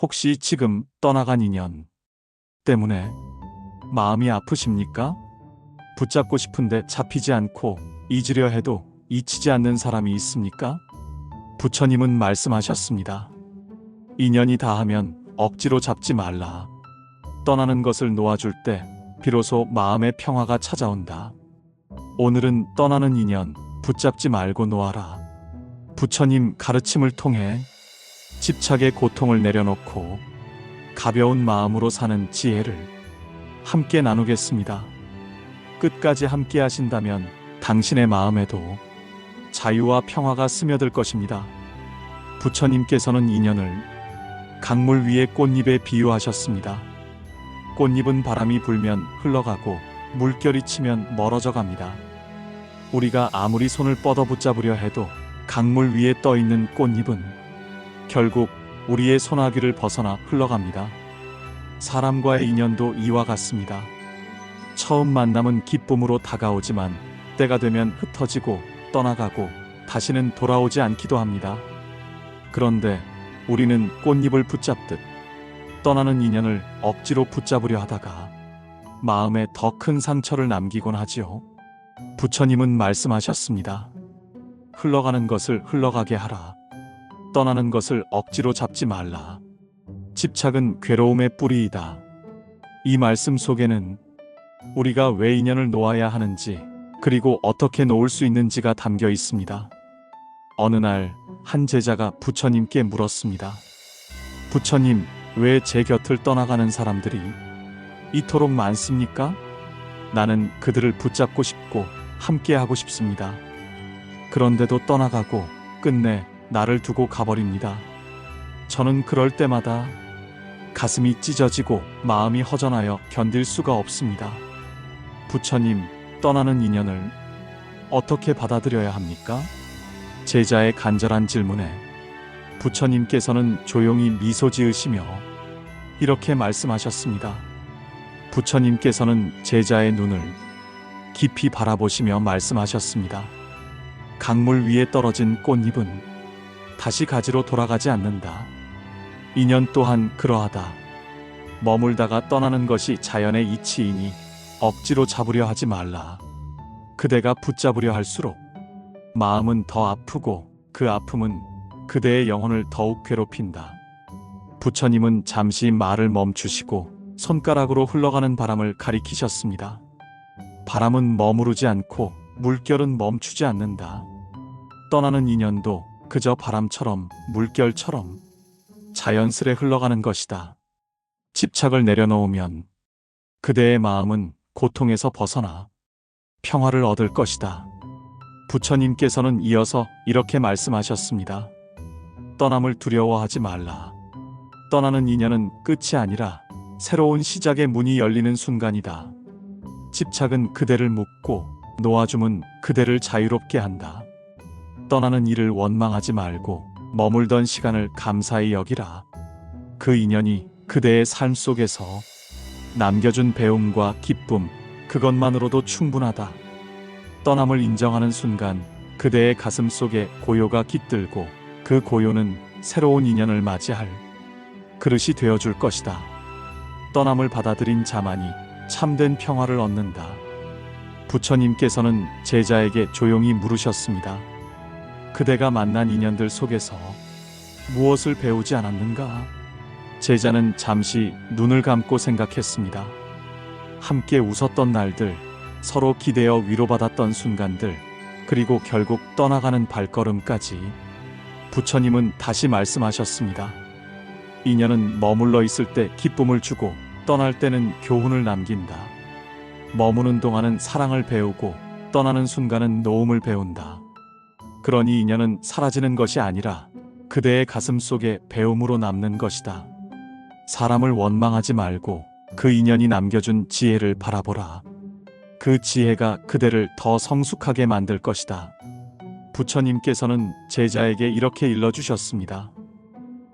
혹시 지금 떠나간 인연 때문에 마음이 아프십니까? 붙잡고 싶은데 잡히지 않고 잊으려 해도 잊히지 않는 사람이 있습니까? 부처님은 말씀하셨습니다. 인연이 다하면 억지로 잡지 말라. 떠나는 것을 놓아줄 때 비로소 마음의 평화가 찾아온다. 오늘은 떠나는 인연 붙잡지 말고 놓아라. 부처님 가르침을 통해 집착의 고통을 내려놓고 가벼운 마음으로 사는 지혜를 함께 나누겠습니다. 끝까지 함께 하신다면 당신의 마음에도 자유와 평화가 스며들 것입니다. 부처님께서는 인연을 강물 위의 꽃잎에 비유하셨습니다. 꽃잎은 바람이 불면 흘러가고 물결이 치면 멀어져 갑니다. 우리가 아무리 손을 뻗어 붙잡으려 해도 강물 위에 떠 있는 꽃잎은 결국 우리의 손아귀를 벗어나 흘러갑니다. 사람과의 인연도 이와 같습니다. 처음 만남은 기쁨으로 다가오지만 때가 되면 흩어지고 떠나가고 다시는 돌아오지 않기도 합니다. 그런데 우리는 꽃잎을 붙잡듯 떠나는 인연을 억지로 붙잡으려 하다가 마음에 더 큰 상처를 남기곤 하지요. 부처님은 말씀하셨습니다. 흘러가는 것을 흘러가게 하라. 떠나는 것을 억지로 잡지 말라. 집착은 괴로움의 뿌리이다. 이 말씀 속에는 우리가 왜 인연을 놓아야 하는지 그리고 어떻게 놓을 수 있는지가 담겨 있습니다. 어느 날 한 제자가 부처님께 물었습니다. 부처님, 왜 제 곁을 떠나가는 사람들이 이토록 많습니까? 나는 그들을 붙잡고 싶고 함께하고 싶습니다. 그런데도 떠나가고 끝내 나를 두고 가버립니다. 저는 그럴 때마다 가슴이 찢어지고 마음이 허전하여 견딜 수가 없습니다. 부처님, 떠나는 인연을 어떻게 받아들여야 합니까? 제자의 간절한 질문에 부처님께서는 조용히 미소 지으시며 이렇게 말씀하셨습니다. 부처님께서는 제자의 눈을 깊이 바라보시며 말씀하셨습니다. 강물 위에 떨어진 꽃잎은 다시 가지로 돌아가지 않는다. 인연 또한 그러하다. 머물다가 떠나는 것이 자연의 이치이니 억지로 잡으려 하지 말라. 그대가 붙잡으려 할수록 마음은 더 아프고 그 아픔은 그대의 영혼을 더욱 괴롭힌다. 부처님은 잠시 말을 멈추시고 손가락으로 흘러가는 바람을 가리키셨습니다. 바람은 머무르지 않고 물결은 멈추지 않는다. 떠나는 인연도 그저 바람처럼 물결처럼 자연스레 흘러가는 것이다. 집착을 내려놓으면 그대의 마음은 고통에서 벗어나 평화를 얻을 것이다. 부처님께서는 이어서 이렇게 말씀하셨습니다. 떠남을 두려워하지 말라. 떠나는 인연은 끝이 아니라 새로운 시작의 문이 열리는 순간이다. 집착은 그대를 묶고 놓아줌은 그대를 자유롭게 한다. 떠나는 일을 원망하지 말고 머물던 시간을 감사히 여기라. 그 인연이 그대의 삶 속에서 남겨준 배움과 기쁨, 그것만으로도 충분하다. 떠남을 인정하는 순간 그대의 가슴 속에 고요가 깃들고 그 고요는 새로운 인연을 맞이할 그릇이 되어줄 것이다. 떠남을 받아들인 자만이 참된 평화를 얻는다. 부처님께서는 제자에게 조용히 물으셨습니다. 그대가 만난 인연들 속에서 무엇을 배우지 않았는가? 제자는 잠시 눈을 감고 생각했습니다. 함께 웃었던 날들, 서로 기대어 위로받았던 순간들, 그리고 결국 떠나가는 발걸음까지. 부처님은 다시 말씀하셨습니다. 인연은 머물러 있을 때 기쁨을 주고 떠날 때는 교훈을 남긴다. 머무는 동안은 사랑을 배우고 떠나는 순간은 노움을 배운다. 그러니 인연은 사라지는 것이 아니라 그대의 가슴 속에 배움으로 남는 것이다. 사람을 원망하지 말고 그 인연이 남겨준 지혜를 바라보라. 그 지혜가 그대를 더 성숙하게 만들 것이다. 부처님께서는 제자에게 이렇게 일러주셨습니다.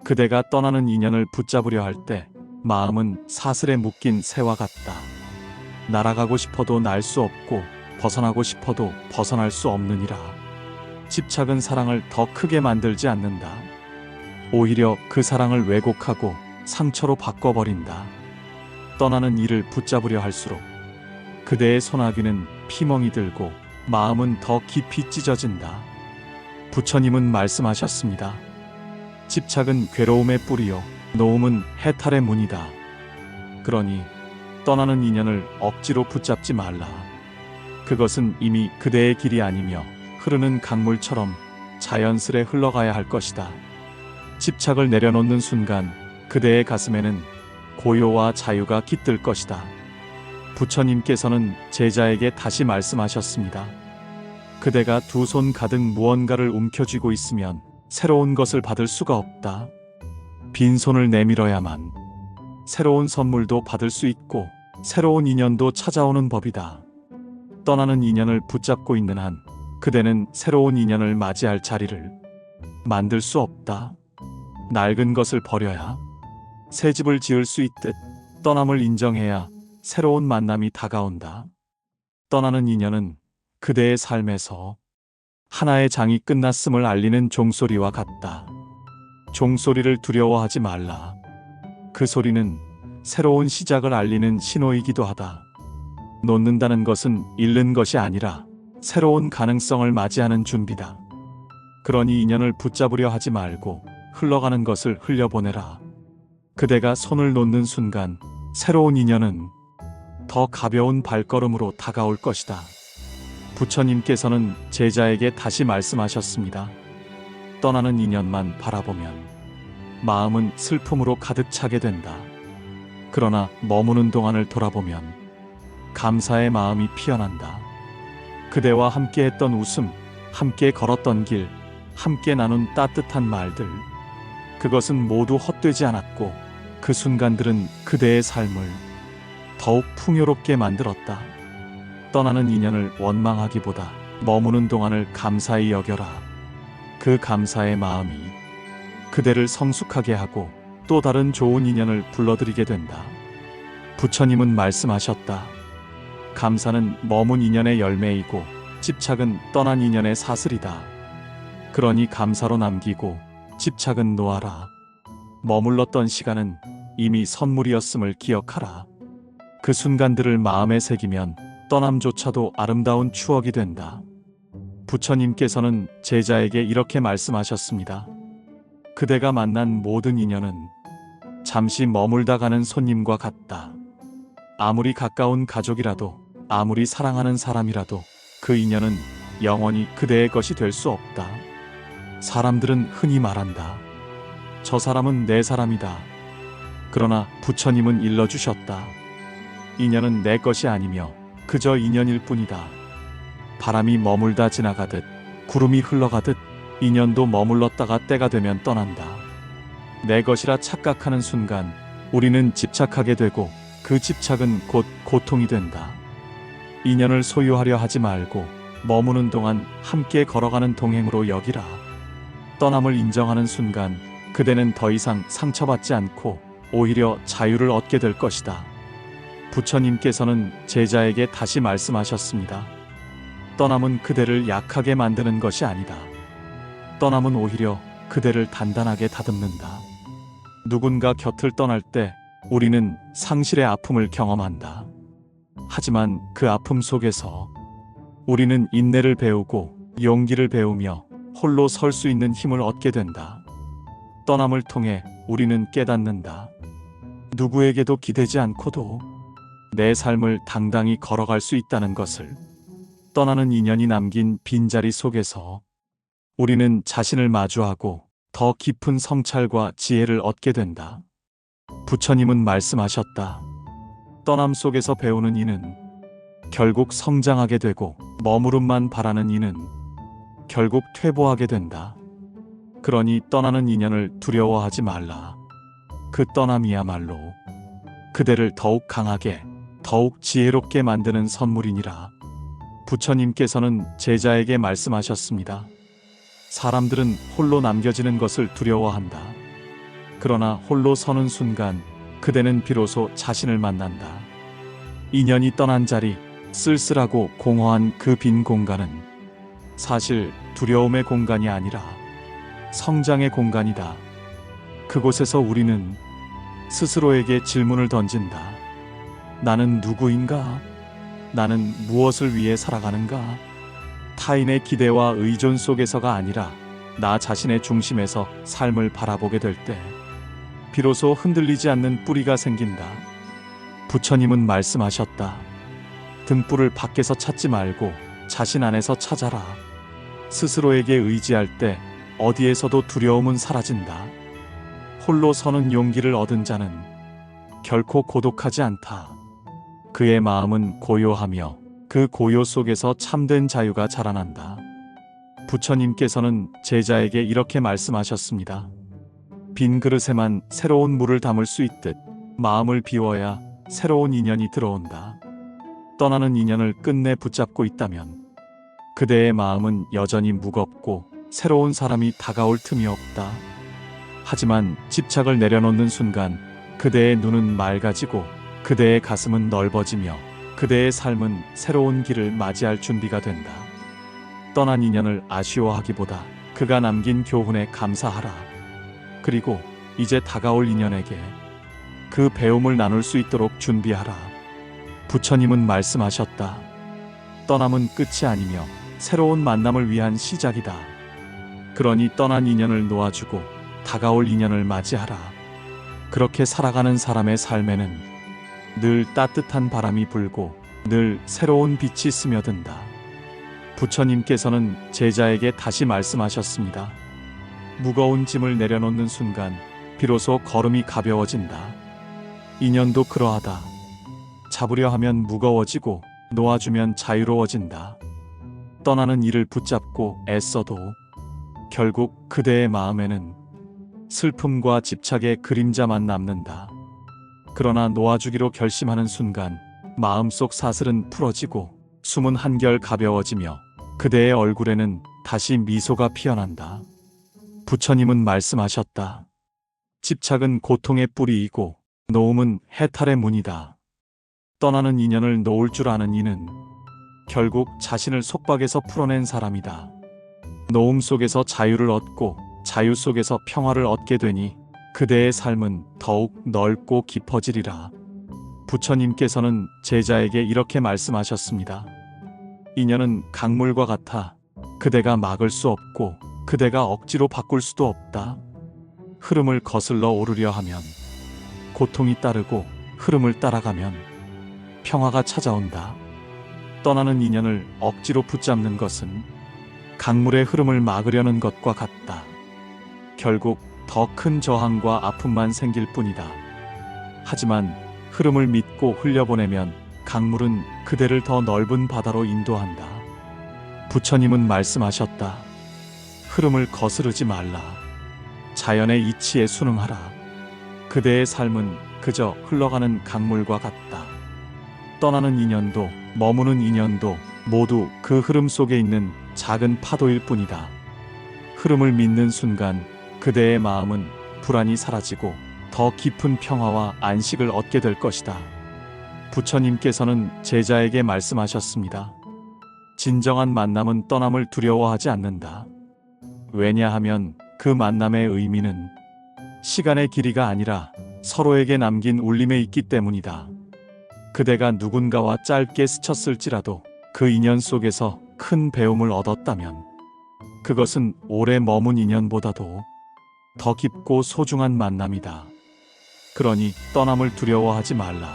그대가 떠나는 인연을 붙잡으려 할 때 마음은 사슬에 묶인 새와 같다. 날아가고 싶어도 날 수 없고 벗어나고 싶어도 벗어날 수 없느니라. 집착은 사랑을 더 크게 만들지 않는다. 오히려 그 사랑을 왜곡하고 상처로 바꿔버린다. 떠나는 이를 붙잡으려 할수록 그대의 소나기는 피멍이 들고 마음은 더 깊이 찢어진다. 부처님은 말씀하셨습니다. 집착은 괴로움의 뿌리요, 노움은 해탈의 문이다. 그러니 떠나는 인연을 억지로 붙잡지 말라. 그것은 이미 그대의 길이 아니며 흐르는 강물처럼 자연스레 흘러가야 할 것이다. 집착을 내려놓는 순간 그대의 가슴에는 고요와 자유가 깃들 것이다. 부처님께서는 제자에게 다시 말씀하셨습니다. 그대가 두 손 가득 무언가를 움켜쥐고 있으면 새로운 것을 받을 수가 없다. 빈손을 내밀어야만 새로운 선물도 받을 수 있고 새로운 인연도 찾아오는 법이다. 떠나는 인연을 붙잡고 있는 한 그대는 새로운 인연을 맞이할 자리를 만들 수 없다. 낡은 것을 버려야 새 집을 지을 수 있듯 떠남을 인정해야 새로운 만남이 다가온다. 떠나는 인연은 그대의 삶에서 하나의 장이 끝났음을 알리는 종소리와 같다. 종소리를 두려워하지 말라. 그 소리는 새로운 시작을 알리는 신호이기도 하다. 놓는다는 것은 잃는 것이 아니라 새로운 가능성을 맞이하는 준비다. 그러니 인연을 붙잡으려 하지 말고 흘러가는 것을 흘려보내라. 그대가 손을 놓는 순간 새로운 인연은 더 가벼운 발걸음으로 다가올 것이다. 부처님께서는 제자에게 다시 말씀하셨습니다. 떠나는 인연만 바라보면 마음은 슬픔으로 가득 차게 된다. 그러나 머무는 동안을 돌아보면 감사의 마음이 피어난다. 그대와 함께 했던 웃음, 함께 걸었던 길, 함께 나눈 따뜻한 말들, 그것은 모두 헛되지 않았고 그 순간들은 그대의 삶을 더욱 풍요롭게 만들었다. 떠나는 인연을 원망하기보다 머무는 동안을 감사히 여겨라. 그 감사의 마음이 그대를 성숙하게 하고 또 다른 좋은 인연을 불러들이게 된다. 부처님은 말씀하셨다. 감사는 머문 인연의 열매이고 집착은 떠난 인연의 사슬이다. 그러니 감사로 남기고 집착은 놓아라. 머물렀던 시간은 이미 선물이었음을 기억하라. 그 순간들을 마음에 새기면 떠남조차도 아름다운 추억이 된다. 부처님께서는 제자에게 이렇게 말씀하셨습니다. 그대가 만난 모든 인연은 잠시 머물다 가는 손님과 같다. 아무리 가까운 가족이라도, 아무리 사랑하는 사람이라도 그 인연은 영원히 그대의 것이 될 수 없다. 사람들은 흔히 말한다. 저 사람은 내 사람이다. 그러나 부처님은 일러주셨다. 인연은 내 것이 아니며 그저 인연일 뿐이다. 바람이 머물다 지나가듯 구름이 흘러가듯 인연도 머물렀다가 때가 되면 떠난다. 내 것이라 착각하는 순간 우리는 집착하게 되고 그 집착은 곧 고통이 된다. 인연을 소유하려 하지 말고 머무는 동안 함께 걸어가는 동행으로 여기라. 떠남을 인정하는 순간 그대는 더 이상 상처받지 않고 오히려 자유를 얻게 될 것이다. 부처님께서는 제자에게 다시 말씀하셨습니다. 떠남은 그대를 약하게 만드는 것이 아니다. 떠남은 오히려 그대를 단단하게 다듬는다. 누군가 곁을 떠날 때 우리는 상실의 아픔을 경험한다. 하지만 그 아픔 속에서 우리는 인내를 배우고 용기를 배우며 홀로 설 수 있는 힘을 얻게 된다. 떠남을 통해 우리는 깨닫는다. 누구에게도 기대지 않고도 내 삶을 당당히 걸어갈 수 있다는 것을. 떠나는 인연이 남긴 빈자리 속에서 우리는 자신을 마주하고 더 깊은 성찰과 지혜를 얻게 된다. 부처님은 말씀하셨다. 떠남 속에서 배우는 이는 결국 성장하게 되고 머무름만 바라는 이는 결국 퇴보하게 된다. 그러니 떠나는 인연을 두려워하지 말라. 그 떠남이야말로 그대를 더욱 강하게, 더욱 지혜롭게 만드는 선물이니라. 부처님께서는 제자에게 말씀하셨습니다. 사람들은 홀로 남겨지는 것을 두려워한다. 그러나 홀로 서는 순간 그대는 비로소 자신을 만난다. 인연이 떠난 자리, 쓸쓸하고 공허한 그 빈 공간은 사실 두려움의 공간이 아니라 성장의 공간이다. 그곳에서 우리는 스스로에게 질문을 던진다. 나는 누구인가? 나는 무엇을 위해 살아가는가? 타인의 기대와 의존 속에서가 아니라 나 자신의 중심에서 삶을 바라보게 될 때 비로소 흔들리지 않는 뿌리가 생긴다. 부처님은 말씀하셨다. 등불을 밖에서 찾지 말고 자신 안에서 찾아라. 스스로에게 의지할 때 어디에서도 두려움은 사라진다. 홀로 서는 용기를 얻은 자는 결코 고독하지 않다. 그의 마음은 고요하며 그 고요 속에서 참된 자유가 자라난다. 부처님께서는 제자에게 이렇게 말씀하셨습니다. 빈 그릇에만 새로운 물을 담을 수 있듯 마음을 비워야 새로운 인연이 들어온다. 떠나는 인연을 끝내 붙잡고 있다면 그대의 마음은 여전히 무겁고 새로운 사람이 다가올 틈이 없다. 하지만 집착을 내려놓는 순간 그대의 눈은 맑아지고 그대의 가슴은 넓어지며 그대의 삶은 새로운 길을 맞이할 준비가 된다. 떠난 인연을 아쉬워하기보다 그가 남긴 교훈에 감사하라. 그리고 이제 다가올 인연에게 그 배움을 나눌 수 있도록 준비하라. 부처님은 말씀하셨다. 떠남은 끝이 아니며 새로운 만남을 위한 시작이다. 그러니 떠난 인연을 놓아주고 다가올 인연을 맞이하라. 그렇게 살아가는 사람의 삶에는 늘 따뜻한 바람이 불고 늘 새로운 빛이 스며든다. 부처님께서는 제자에게 다시 말씀하셨습니다. 무거운 짐을 내려놓는 순간 비로소 걸음이 가벼워진다. 인연도 그러하다. 잡으려 하면 무거워지고 놓아주면 자유로워진다. 떠나는 이를 붙잡고 애써도 결국 그대의 마음에는 슬픔과 집착의 그림자만 남는다. 그러나 놓아주기로 결심하는 순간 마음속 사슬은 풀어지고 숨은 한결 가벼워지며 그대의 얼굴에는 다시 미소가 피어난다. 부처님은 말씀하셨다. 집착은 고통의 뿌리이고 놓음은 해탈의 문이다. 떠나는 인연을 놓을 줄 아는 이는 결국 자신을 속박에서 풀어낸 사람이다. 놓음 속에서 자유를 얻고 자유 속에서 평화를 얻게 되니 그대의 삶은 더욱 넓고 깊어지리라. 부처님께서는 제자에게 이렇게 말씀하셨습니다. 인연은 강물과 같아 그대가 막을 수 없고 그대가 억지로 바꿀 수도 없다. 흐름을 거슬러 오르려 하면 고통이 따르고 흐름을 따라가면 평화가 찾아온다. 떠나는 인연을 억지로 붙잡는 것은 강물의 흐름을 막으려는 것과 같다. 결국 더 큰 저항과 아픔만 생길 뿐이다. 하지만 흐름을 믿고 흘려보내면 강물은 그대를 더 넓은 바다로 인도한다. 부처님은 말씀하셨다. 흐름을 거스르지 말라. 자연의 이치에 순응하라. 그대의 삶은 그저 흘러가는 강물과 같다. 떠나는 인연도 머무는 인연도 모두 그 흐름 속에 있는 작은 파도일 뿐이다. 흐름을 믿는 순간 그대의 마음은 불안이 사라지고 더 깊은 평화와 안식을 얻게 될 것이다. 부처님께서는 제자에게 말씀하셨습니다. 진정한 만남은 떠남을 두려워하지 않는다. 왜냐하면 그 만남의 의미는 시간의 길이가 아니라 서로에게 남긴 울림에 있기 때문이다. 그대가 누군가와 짧게 스쳤을지라도 그 인연 속에서 큰 배움을 얻었다면 그것은 오래 머문 인연보다도 더 깊고 소중한 만남이다. 그러니 떠남을 두려워하지 말라.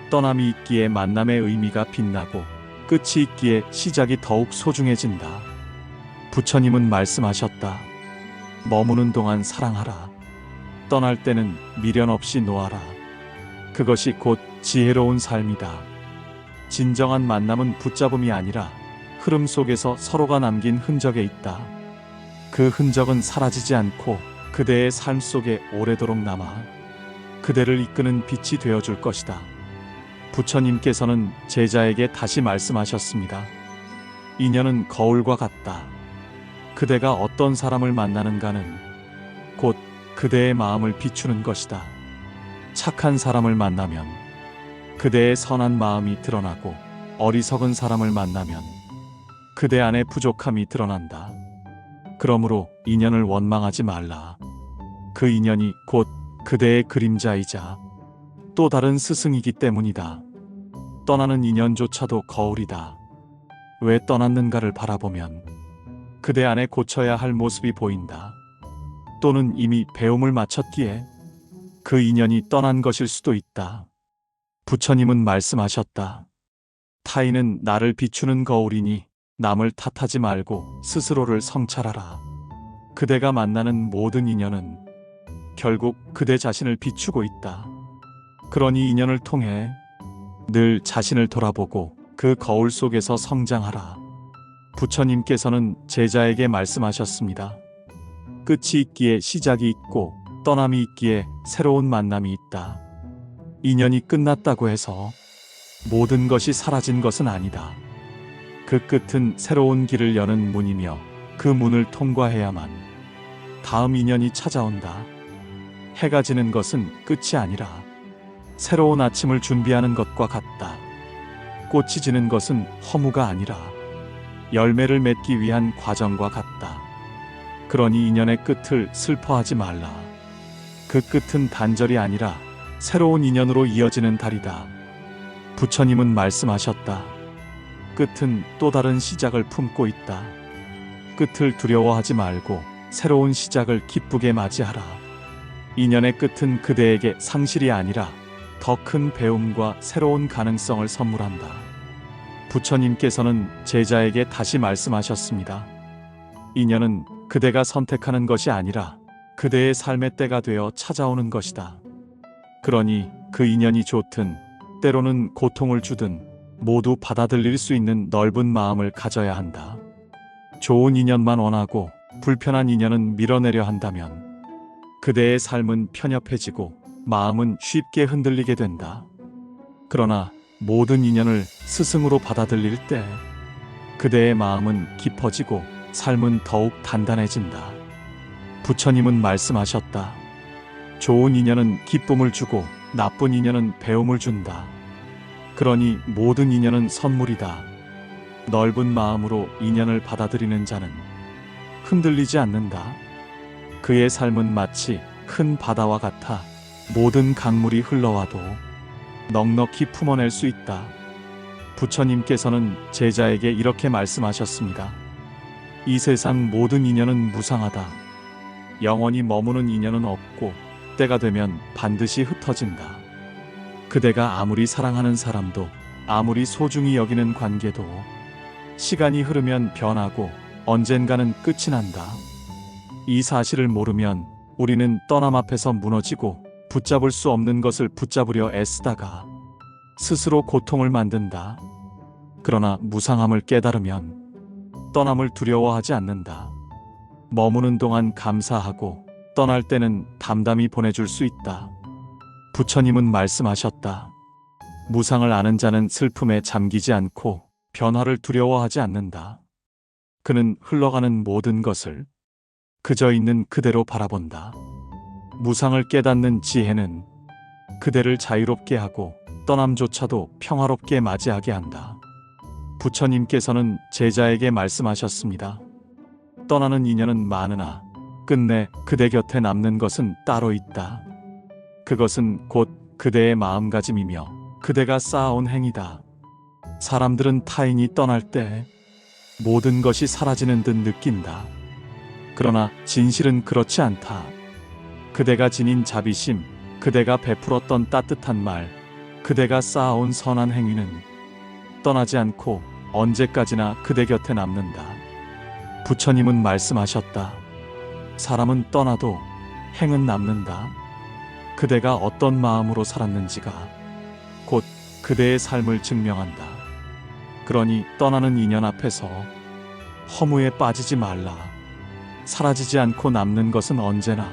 떠남이 있기에 만남의 의미가 빛나고 끝이 있기에 시작이 더욱 소중해진다. 부처님은 말씀하셨다. 머무는 동안 사랑하라. 떠날 때는 미련 없이 놓아라. 그것이 곧 지혜로운 삶이다. 진정한 만남은 붙잡음이 아니라 흐름 속에서 서로가 남긴 흔적에 있다. 그 흔적은 사라지지 않고 그대의 삶 속에 오래도록 남아 그대를 이끄는 빛이 되어줄 것이다. 부처님께서는 제자에게 다시 말씀하셨습니다. 인연은 거울과 같다. 그대가 어떤 사람을 만나는가는 곧 그대의 마음을 비추는 것이다. 착한 사람을 만나면 그대의 선한 마음이 드러나고 어리석은 사람을 만나면 그대 안의 부족함이 드러난다. 그러므로 인연을 원망하지 말라. 그 인연이 곧 그대의 그림자이자 또 다른 스승이기 때문이다. 떠나는 인연조차도 거울이다. 왜 떠났는가를 바라보면 그대 안에 고쳐야 할 모습이 보인다. 또는 이미 배움을 마쳤기에 그 인연이 떠난 것일 수도 있다. 부처님은 말씀하셨다. 타인은 나를 비추는 거울이니 남을 탓하지 말고 스스로를 성찰하라. 그대가 만나는 모든 인연은 결국 그대 자신을 비추고 있다. 그러니 인연을 통해 늘 자신을 돌아보고 그 거울 속에서 성장하라. 부처님께서는 제자에게 말씀하셨습니다. 끝이 있기에 시작이 있고 떠남이 있기에 새로운 만남이 있다. 인연이 끝났다고 해서 모든 것이 사라진 것은 아니다. 그 끝은 새로운 길을 여는 문이며 그 문을 통과해야만 다음 인연이 찾아온다. 해가 지는 것은 끝이 아니라 새로운 아침을 준비하는 것과 같다. 꽃이 지는 것은 허무가 아니라 열매를 맺기 위한 과정과 같다. 그러니 인연의 끝을 슬퍼하지 말라. 그 끝은 단절이 아니라 새로운 인연으로 이어지는 달이다. 부처님은 말씀하셨다. 끝은 또 다른 시작을 품고 있다. 끝을 두려워하지 말고 새로운 시작을 기쁘게 맞이하라. 인연의 끝은 그대에게 상실이 아니라 더 큰 배움과 새로운 가능성을 선물한다. 부처님께서는 제자에게 다시 말씀하셨습니다. 인연은 그대가 선택하는 것이 아니라 그대의 삶의 때가 되어 찾아오는 것이다. 그러니 그 인연이 좋든 때로는 고통을 주든 모두 받아들일 수 있는 넓은 마음을 가져야 한다. 좋은 인연만 원하고 불편한 인연은 밀어내려 한다면 그대의 삶은 편협해지고 마음은 쉽게 흔들리게 된다. 그러나 모든 인연을 스승으로 받아들일 때 그대의 마음은 깊어지고 삶은 더욱 단단해진다. 부처님은 말씀하셨다. 좋은 인연은 기쁨을 주고 나쁜 인연은 배움을 준다. 그러니 모든 인연은 선물이다. 넓은 마음으로 인연을 받아들이는 자는 흔들리지 않는다. 그의 삶은 마치 큰 바다와 같아 모든 강물이 흘러와도 넉넉히 품어낼 수 있다. 부처님께서는 제자에게 이렇게 말씀하셨습니다. 이 세상 모든 인연은 무상하다. 영원히 머무는 인연은 없고 때가 되면 반드시 흩어진다. 그대가 아무리 사랑하는 사람도 아무리 소중히 여기는 관계도 시간이 흐르면 변하고 언젠가는 끝이 난다. 이 사실을 모르면 우리는 떠남 앞에서 무너지고 붙잡을 수 없는 것을 붙잡으려 애쓰다가 스스로 고통을 만든다. 그러나 무상함을 깨달으면 떠남을 두려워하지 않는다. 머무는 동안 감사하고 떠날 때는 담담히 보내줄 수 있다. 부처님은 말씀하셨다. 무상을 아는 자는 슬픔에 잠기지 않고 변화를 두려워하지 않는다. 그는 흘러가는 모든 것을 그저 있는 그대로 바라본다. 무상을 깨닫는 지혜는 그대를 자유롭게 하고 떠남조차도 평화롭게 맞이하게 한다. 부처님께서는 제자에게 말씀하셨습니다. 떠나는 인연은 많으나 끝내 그대 곁에 남는 것은 따로 있다. 그것은 곧 그대의 마음가짐이며 그대가 쌓아온 행위다. 사람들은 타인이 떠날 때 모든 것이 사라지는 듯 느낀다. 그러나 진실은 그렇지 않다. 그대가 지닌 자비심, 그대가 베풀었던 따뜻한 말, 그대가 쌓아온 선한 행위는 떠나지 않고 언제까지나 그대 곁에 남는다. 부처님은 말씀하셨다. 사람은 떠나도 행은 남는다. 그대가 어떤 마음으로 살았는지가 곧 그대의 삶을 증명한다. 그러니 떠나는 인연 앞에서 허무에 빠지지 말라. 사라지지 않고 남는 것은 언제나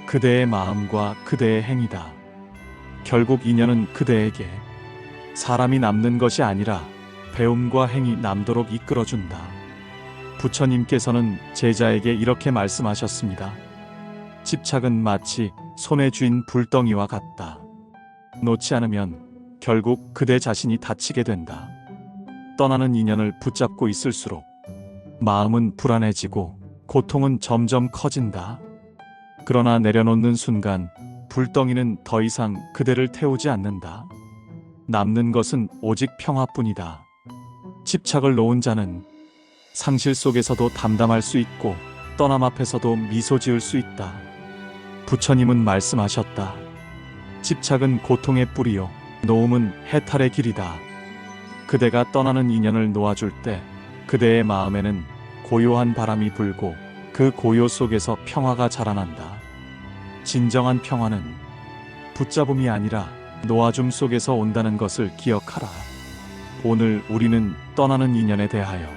그대의 마음과 그대의 행위다. 결국 인연은 그대에게 사람이 남는 것이 아니라 배움과 행이 남도록 이끌어준다. 부처님께서는 제자에게 이렇게 말씀하셨습니다. 집착은 마치 손에 쥔 불덩이와 같다. 놓지 않으면 결국 그대 자신이 다치게 된다. 떠나는 인연을 붙잡고 있을수록 마음은 불안해지고 고통은 점점 커진다. 그러나 내려놓는 순간 불덩이는 더 이상 그대를 태우지 않는다. 남는 것은 오직 평화뿐이다. 집착을 놓은 자는 상실 속에서도 담담할 수 있고 떠남 앞에서도 미소 지을 수 있다. 부처님은 말씀하셨다. 집착은 고통의 뿌리요, 노움은 해탈의 길이다. 그대가 떠나는 인연을 놓아줄 때 그대의 마음에는 고요한 바람이 불고 그 고요 속에서 평화가 자라난다. 진정한 평화는 붙잡음이 아니라 놓아줌 속에서 온다는 것을 기억하라. 오늘 우리는 떠나는 인연에 대하여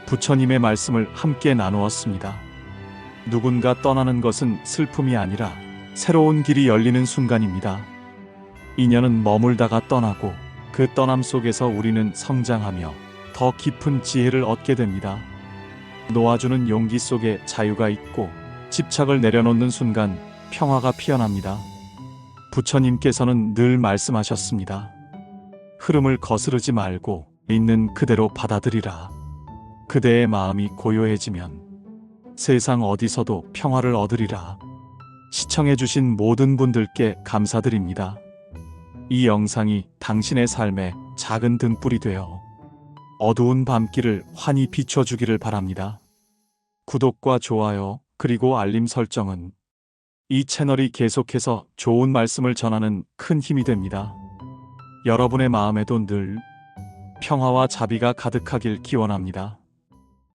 부처님의 말씀을 함께 나누었습니다. 누군가 떠나는 것은 슬픔이 아니라 새로운 길이 열리는 순간입니다. 인연은 머물다가 떠나고 그 떠남 속에서 우리는 성장하며 더 깊은 지혜를 얻게 됩니다. 놓아주는 용기 속에 자유가 있고 집착을 내려놓는 순간 평화가 피어납니다. 부처님께서는 늘 말씀하셨습니다. 흐름을 거스르지 말고 있는 그대로 받아들이라. 그대의 마음이 고요해지면 세상 어디서도 평화를 얻으리라. 시청해주신 모든 분들께 감사드립니다. 이 영상이 당신의 삶에 작은 등불이 되어 어두운 밤길을 환히 비춰주기를 바랍니다. 구독과 좋아요 그리고 알림 설정은 이 채널이 계속해서 좋은 말씀을 전하는 큰 힘이 됩니다. 여러분의 마음에도 늘 평화와 자비가 가득하길 기원합니다.